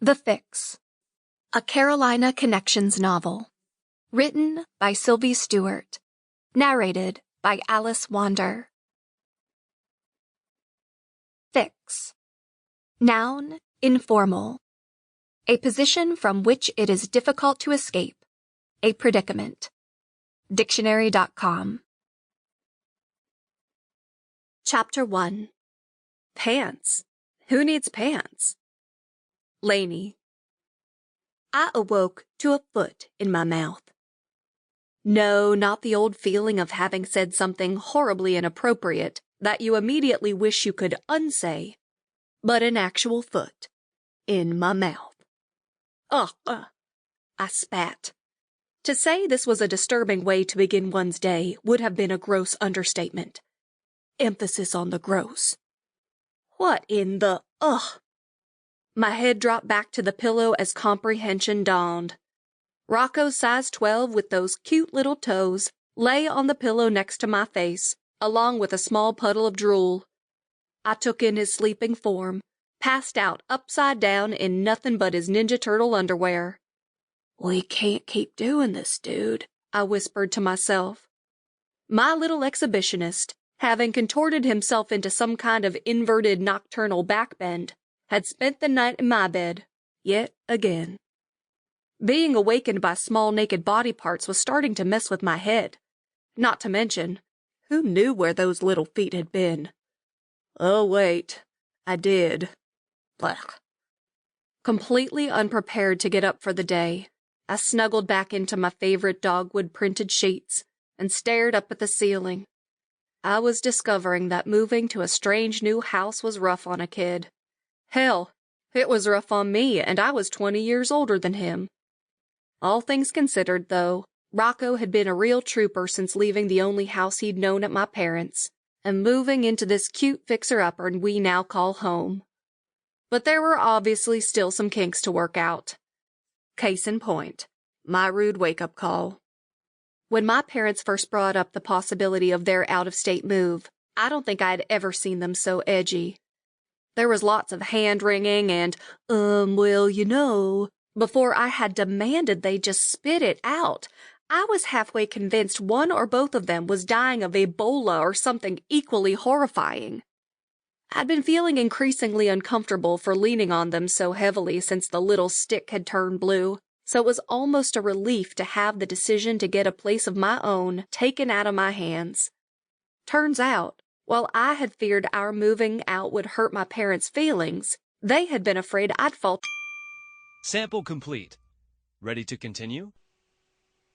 The Fix, a Carolina Connections novel. Written by Sylvie Stewart. Narrated by Alice Wander. Fix. Noun, informal. A position from which it is difficult to escape. A predicament. Dictionary.com. Chapter 1. Pants. Who needs pants? Laney. I awoke to a foot in my mouth. No, not the old feeling of having said something horribly inappropriate that you immediately wish you could unsay, but an actual foot in my mouth. Ugh! I spat. To say this was a disturbing way to begin one's day would have been a gross understatement. Emphasis on the gross. What in the ugh? My head dropped back to the pillow as comprehension dawned. Rocco's size 12 with those cute little toes lay on the pillow next to my face, along with a small puddle of drool. I took in his sleeping form, passed out upside down in nothing but his Ninja Turtle underwear. We can't keep doing this, dude, I whispered to myself. My little exhibitionist, having contorted himself into some kind of inverted nocturnal backbend, had spent the night in my bed, yet again. Being awakened by small naked body parts was starting to mess with my head. Not to mention, who knew where those little feet had been? Oh, wait, I did. Blech. Completely unprepared to get up for the day, I snuggled back into my favorite dogwood-printed sheets and stared up at the ceiling. I was discovering that moving to a strange new house was rough on a kid. Hell, it was rough on me, and I was 20 years older than him. All things considered, though, Rocco had been a real trooper since leaving the only house he'd known at my parents' and moving into this cute fixer-upper we now call home. But there were obviously still some kinks to work out. Case in point, my rude wake-up call. When my parents first brought up the possibility of their out-of-state move, I don't think I'd ever seen them so edgy. There was lots of hand-wringing and, well, you know, before I had demanded they just spit it out. I was halfway convinced one or both of them was dying of Ebola or something equally horrifying. I'd been feeling increasingly uncomfortable for leaning on them so heavily since the little stick had turned blue, so it was almost a relief to have the decision to get a place of my own taken out of my hands. Turns out, while I had feared our moving out would hurt my parents' feelings, they had been afraid I'd fall. Sample complete. Ready to continue?